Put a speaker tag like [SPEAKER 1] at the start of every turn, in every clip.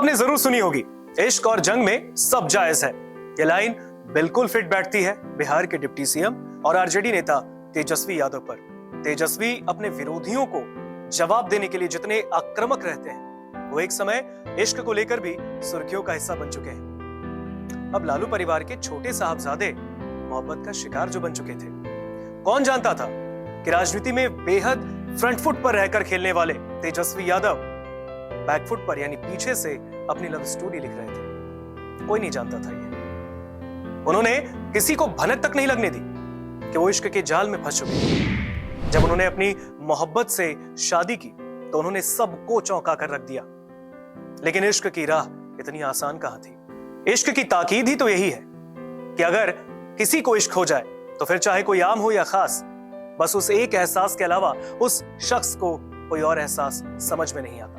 [SPEAKER 1] आपने जरूर सुनी होगी, इश्क और जंग में सब जायज है। ये लाइन बिल्कुल फिट बैठती है बिहार के डिप्टी सीएम और आरजेडी नेता तेजस्वी यादव पर। तेजस्वी अपने विरोधियों को जवाब देने के लिए जितने आक्रामक रहते हैं, वो एक समय इश्क को लेकर भी सुर्खियों का हिस्सा बन चुके हैं। अब लालू परिवार के छोटे साहबजादे मोहब्बत का शिकार जो बन चुके थे। कौन जानता था कि राजनीति में बेहद फ्रंट फुट पर रहकर खेलने वाले तेजस्वी यादव बैकफुट पर यानी पीछे से अपनी लव स्टोरी लिख रहे थे। कोई नहीं जानता था ये। उन्होंने किसी को भनक तक नहीं लगने दी कि वो इश्क के जाल में फंस चुके। जब उन्होंने अपनी मोहब्बत से शादी की तो उन्होंने सबको चौंका कर रख दिया। लेकिन इश्क की राह इतनी आसान कहां थी। इश्क की ताकीद ही तो यही है कि अगर किसी को इश्क हो जाए तो फिर चाहे कोई आम हो या खास, बस उस एक एहसास के अलावा उस शख्स को कोई और एहसास समझ में नहीं आता।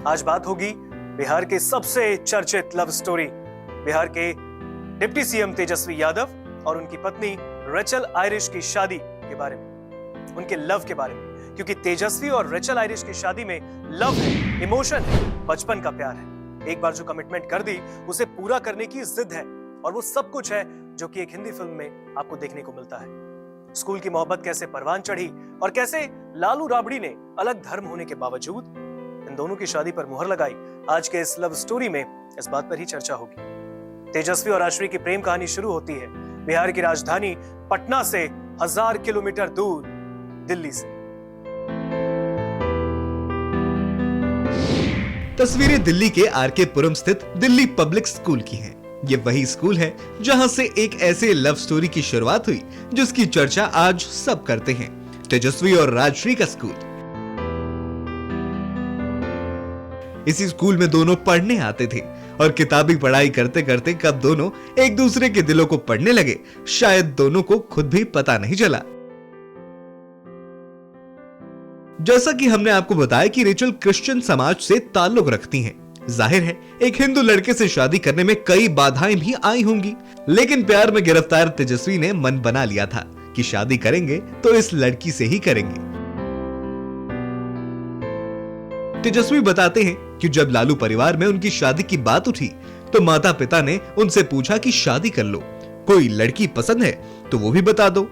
[SPEAKER 1] आज बात होगी बिहार के सबसे चर्चित लव स्टोरी, बिहार के डिप्टी सीएम तेजस्वी यादव और उनकी पत्नी रेचल आयरिश की शादी के बारे में, उनके लव के बारे में। क्योंकि तेजस्वी और रेचल आयरिश की शादी में लव है, इमोशन है, बचपन का प्यार है। एक बार जो कमिटमेंट कर दी उसे पूरा करने की जिद है और वो सब कुछ है जो कि एक हिंदी फिल्म में आपको देखने को मिलता है। स्कूल की मोहब्बत कैसे परवान चढ़ी और कैसे लालू राबड़ी ने अलग धर्म होने के बावजूद इन दोनों की शादी पर मुहर लगाई। आज के इस लव स्टोरी में इस बात पर ही चर्चा होगी। तेजस्वी और आश्री की प्रेम कहानी शुरू होती है बिहार की राजधानी पटना से 1000 किलोमीटर दूर दिल्ली से।
[SPEAKER 2] तस्वीरें दिल्ली के आरके पुरम स्थित दिल्ली पब्लिक स्कूल की हैं। ये वही स्कूल है जहां से एक ऐसे लव स्टोरी की शुरुआत हुई जिसकी चर्चा आज सब करते हैं, तेजस्वी और राजश्री का स्कूल। इसी स्कूल में दोनों पढ़ने आते थे और किताबी पढ़ाई करते करते कब दोनों एक दूसरे के दिलों को पढ़ने लगे, शायद दोनों को खुद भी पता नहीं चला। जैसा कि हमने आपको बताया कि रेचल क्रिश्चियन समाज से ताल्लुक रखती हैं। जाहिर है एक हिंदू लड़के से शादी करने में कई बाधाएं भी आई होंगी, लेकिन प्यार में गिरफ्तार तेजस्वी ने मन बना लिया था कि शादी करेंगे तो इस लड़की से ही करेंगे। तेजस्वी बताते हैं कि जब लालू परिवार में उनकी शादी की बात उठी तो माता पिता ने उनसे पूछा कि शादी कर लो, कोई लड़की पसंद है तो वो भी बता दो।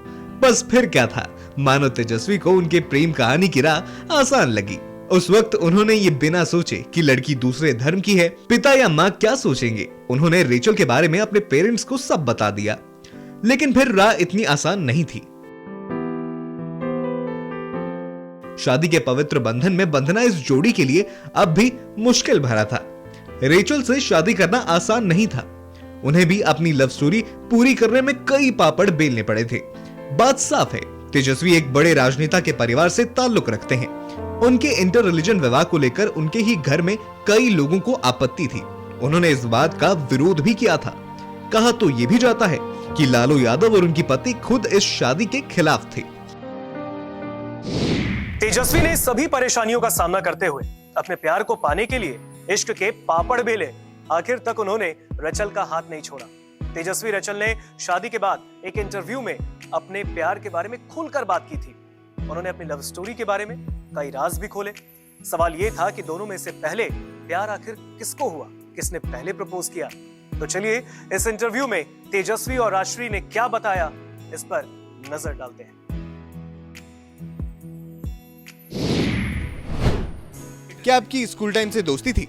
[SPEAKER 2] बस फिर क्या था, मानो तेजस्वी को उनके प्रेम कहानी की राह आसान लगी। उस वक्त उन्होंने ये बिना सोचे कि लड़की दूसरे धर्म की है, पिता या माँ क्या सोचेंगे, उन्होंने रेचल के बारे में अपने पेरेंट्स को सब बता दिया। लेकिन फिर राह इतनी आसान नहीं थी। शादी के पवित्र बंधन में बंधना इस जोड़ी के लिए अब भी मुश्किल भरा था। रेचल से शादी करना आसान नहीं था। उन्हें भी अपनी लव स्टोरी पूरी करने में कई पापड़ बेलने पड़े थे। बात साफ है, तेजस्वी एक बड़े राजनेता के परिवार से ताल्लुक रखते हैं। उनके इंटर रिलीजन विवाह को लेकर उनके ही घर में कई लोगों को आपत्ति थी। उन्होंने इस बात का विरोध भी किया था। कहा तो ये भी जाता है कि लालू यादव और उनकी पत्नी खुद इस शादी के खिलाफ थे।
[SPEAKER 1] तेजस्वी ने सभी परेशानियों का सामना करते हुए अपने प्यार को पाने के लिए इश्क के पापड़ बेले। आखिर तक उन्होंने रेचल का हाथ नहीं छोड़ा। तेजस्वी रेचल ने शादी के बाद एक इंटरव्यू में अपने प्यार के बारे में खुलकर बात की थी। उन्होंने अपनी लव स्टोरी के बारे में कई राज भी खोले। सवाल यह था कि दोनों में से पहले प्यार आखिर किसको हुआ, किसने पहले प्रपोज किया। तो चलिए इस इंटरव्यू में तेजस्वी और राजश्री ने क्या बताया, इस पर नजर डालते हैं।
[SPEAKER 3] क्या आपकी स्कूल टाइम से दोस्ती थी?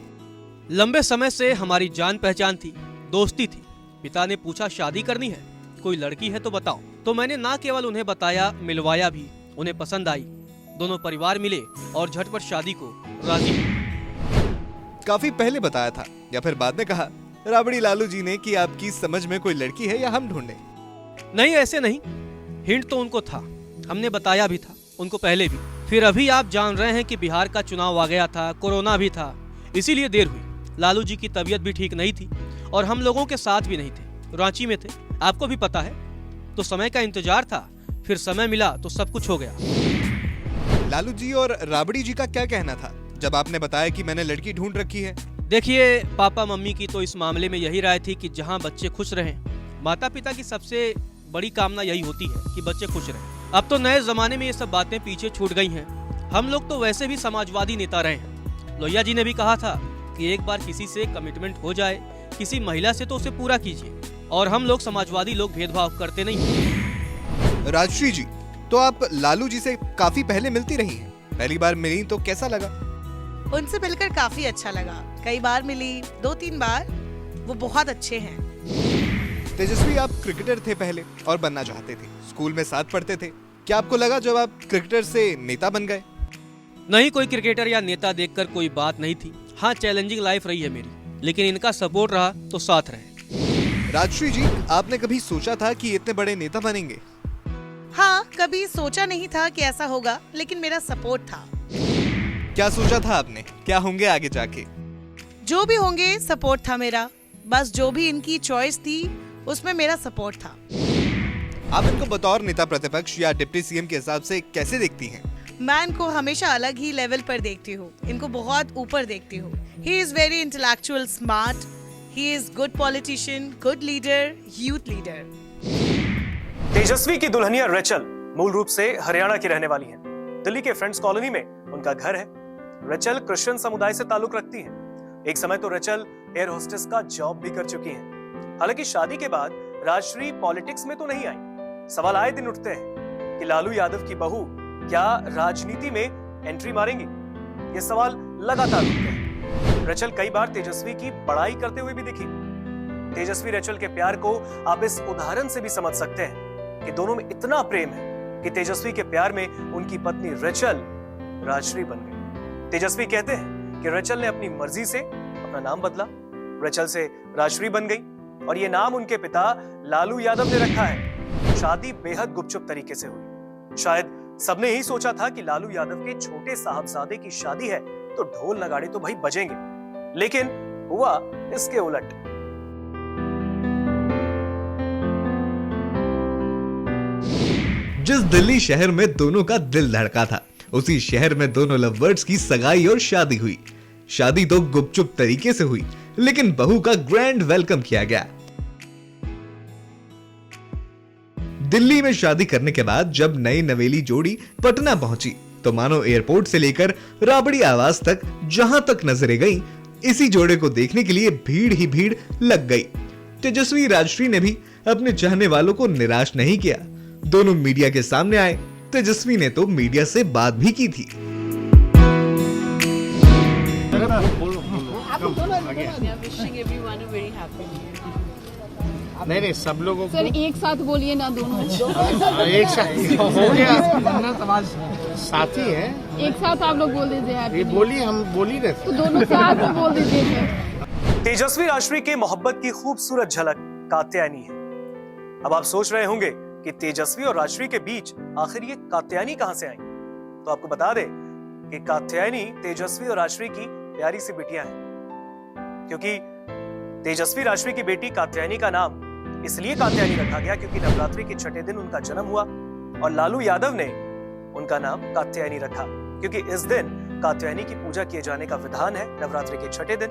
[SPEAKER 4] लंबे समय से हमारी जान पहचान थी, दोस्ती थी। पिता ने पूछा शादी करनी है, कोई लड़की है तो बताओ। तो मैंने ना केवल उन्हें बताया, मिलवाया भी। उन्हें पसंद आई। दोनों परिवार मिले और झटपट शादी को राजी।
[SPEAKER 3] काफी पहले बताया था या फिर बाद में कहा राबड़ी लालू जी ने कि आपकी समझ में कोई लड़की है या हम ढूंढें?
[SPEAKER 4] नहीं, ऐसे नहीं। हिंट तो उनको था, हमने बताया भी था उनको पहले भी। फिर अभी आप जान रहे हैं कि बिहार का चुनाव आ गया था, कोरोना भी था, इसीलिए देर हुई। लालू जी की तबीयत भी ठीक नहीं थी और हम लोगों के साथ भी नहीं थे, रांची में थे, आपको भी पता है। तो समय का इंतजार था, फिर समय मिला तो सब कुछ हो गया।
[SPEAKER 3] लालू जी और राबड़ी जी का क्या कहना था जब आपने बताया कि मैंने लड़की ढूंढ रखी है?
[SPEAKER 4] देखिए, पापा मम्मी की तो इस मामले में यही राय थी कि जहां बच्चे खुश रहें। माता पिता की सबसे बड़ी कामना यही होती है कि बच्चे खुश रहें। अब तो नए जमाने में ये सब बातें पीछे छूट गई हैं। हम लोग तो वैसे भी समाजवादी नेता रहे हैं। लोहिया जी ने भी कहा था कि एक बार किसी से कमिटमेंट हो जाए किसी महिला से तो उसे पूरा कीजिए। और हम लोग समाजवादी लोग भेदभाव करते नहीं।
[SPEAKER 3] राजश्री जी, तो आप लालू जी से काफी पहले मिलती रही हैं। पहली बार मिली तो कैसा लगा?
[SPEAKER 5] उनसे मिलकर काफी अच्छा लगा। कई बार मिली, 2-3 बार। वो बहुत अच्छे हैं।
[SPEAKER 3] तेजस्वी, आप क्रिकेटर थे पहले और बनना चाहते थे, स्कूल में साथ पढ़ते थे। क्या आपको लगा जब आप क्रिकेटर से नेता बन गए?
[SPEAKER 4] नहीं, कोई क्रिकेटर या नेता देखकर कोई बात नहीं थी। हाँ, चैलेंजिंग लाइफ रही है मेरी, लेकिन इनका सपोर्ट रहा तो साथ रहे।
[SPEAKER 3] राजश्री जी, आपने कभी सोचा था कि इतने बड़े नेता बनेंगे?
[SPEAKER 5] हाँ, कभी सोचा नहीं था कि ऐसा होगा, लेकिन मेरा सपोर्ट था।
[SPEAKER 3] क्या सोचा था आपने, क्या होंगे आगे जाके?
[SPEAKER 5] जो भी होंगे सपोर्ट था मेरा। बस जो भी इनकी चॉइस थी उसमें मेरा सपोर्ट था।
[SPEAKER 3] आप इनको बतौर नेता प्रतिपक्ष या डिप्टी सीएम के हिसाब से कैसे देखती हैं?
[SPEAKER 5] मैं इनको हमेशा अलग ही लेवल पर देखती हूँ। इनको बहुत ऊपर देखती हूँ। He is very intellectual, smart. He is good politician, good leader, youth leader.
[SPEAKER 1] Tejashwi की दुल्हनिया रेचल मूल रूप से हरियाणा की रहने वाली है। दिल्ली के फ्रेंड्स कॉलोनी में उनका घर है। रेचल क्रिश्चियन समुदाय से ताल्लुक रखती हैं। एक समय तो रेचल एयर होस्टेस का जॉब भी कर चुकी हैं। हालांकि शादी के बाद राजश्री पॉलिटिक्स में तो नहीं आई। सवाल आए दिन उठते हैं कि लालू यादव की बहू क्या राजनीति में एंट्री मारेंगी। ये सवाल लगातार उठते हैं। रेचल कई बार तेजस्वी की बड़ाई करते हुए भी दिखी। तेजस्वी रेचल के प्यार को आप इस उदाहरण से भी समझ सकते हैं कि दोनों में इतना प्रेम है कि तेजस्वी के प्यार में उनकी पत्नी रेचल राजश्री बन गई। तेजस्वी कहते हैं कि रेचल ने अपनी मर्जी से अपना नाम बदला, रेचल से राजश्री बन गई और ये नाम उनके पिता लालू यादव ने रखा है। शादी बेहद गुपचुप तरीके से हुई। शायद सबने ही सोचा था कि लालू यादव के छोटे साहबजादे की शादी है तो ढोल नगाड़े तो भाई बजेंगे, लेकिन हुआ इसके उलट।
[SPEAKER 2] जिस दिल्ली शहर में दोनों का दिल धड़का था, उसी शहर में दोनों लवबर्ड्स की सगाई और शादी हुई। शादी तो गुपचुप तरीके से हुई, लेकिन बहू का ग्रैंड वेलकम किया गया। दिल्ली में शादी करने के बाद जब नई नवेली जोड़ी पटना पहुंची तो मानो एयरपोर्ट से लेकर राबड़ी आवास तक जहां तक नजरें गईं, इसी जोड़े को देखने के लिए भीड़ ही भीड़ लग गई। तेजस्वी राजश्री ने भी अपने चाहने वालों को निराश नहीं किया। दोनों मीडिया के सामने आए। तेजस्वी ने तो मीडिया से बात भी की थी।
[SPEAKER 6] नहीं, सब लोगों
[SPEAKER 7] सर एक साथ बोलिए ना, दोनों
[SPEAKER 6] एक साथ हो गया। साथी है,
[SPEAKER 7] एक साथ आप लोग बोल दीजिए।
[SPEAKER 6] ये बोलिए, हम बोल ही रहे थे।
[SPEAKER 7] तो दोनों साथ में बोल दीजिए।
[SPEAKER 1] तेजस्वी राजश्री के मोहब्बत की खूबसूरत झलक कात्यायनी है। अब आप सोच रहे होंगे कि तेजस्वी और राजश्री के बीच आखिर ये कात्यायनी कहां से आई? तो आपको बता दें कि कात्यायनी तेजस्वी और राजश्री की प्यारी सी बिटियां हैं। क्योंकि तेजस्वी राजश्री की बेटी कात्यायनी का नाम इसलिए कात्यायनी रखा गया क्योंकि नवरात्रि के छठे दिन उनका जन्म हुआ और लालू यादव ने उनका नाम कात्यायनी रखा क्योंकि इस दिन कात्यायनी की पूजा किए जाने का विधान है नवरात्रि के छठे दिन।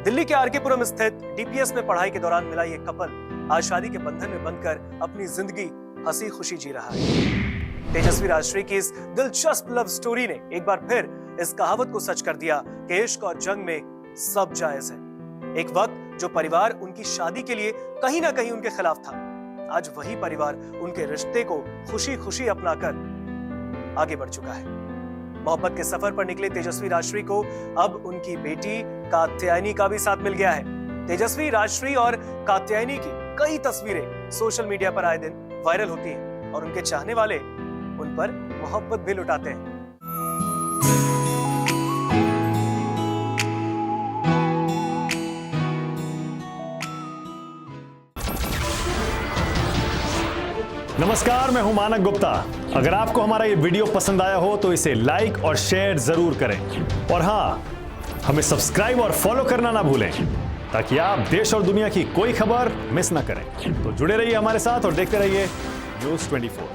[SPEAKER 1] दिल्ली के आरकेपुरम स्थित डीपीएस में पढ़ाई के दौरान मिला ये कपल आज शादी के बंधन में बंधकर अपनी जिंदगी हंसी खुशी जी रहा है। तेजस्वी राजश्री की इस दिलचस्प लव स्टोरी ने एक बार फिर इस कहावत को सच कर दिया कि इश्क और जंग में सब जायज है। एक वक्त जो परिवार उनकी शादी के लिए कहीं ना कहीं उनके खिलाफ था, आज वही परिवार उनके रिश्ते को खुशी खुशी अपनाकर आगे बढ़ चुका है। मोहब्बत के सफर पर निकले तेजस्वी राजश्री को अब उनकी बेटी कात्यायनी का भी साथ मिल गया है। तेजस्वी राजश्री और कात्यायनी की कई तस्वीरें सोशल मीडिया पर आए दिन वायरल होती हैं और उनके चाहने वाले उन पर मोहब्बत भी लुटाते हैं।
[SPEAKER 8] नमस्कार, मैं हूं मानक गुप्ता। अगर आपको हमारा ये वीडियो पसंद आया हो तो इसे लाइक और शेयर जरूर करें और हाँ, हमें सब्सक्राइब और फॉलो करना ना भूलें ताकि आप देश और दुनिया की कोई खबर मिस ना करें। तो जुड़े रहिए हमारे साथ और देखते रहिए न्यूज़ 24।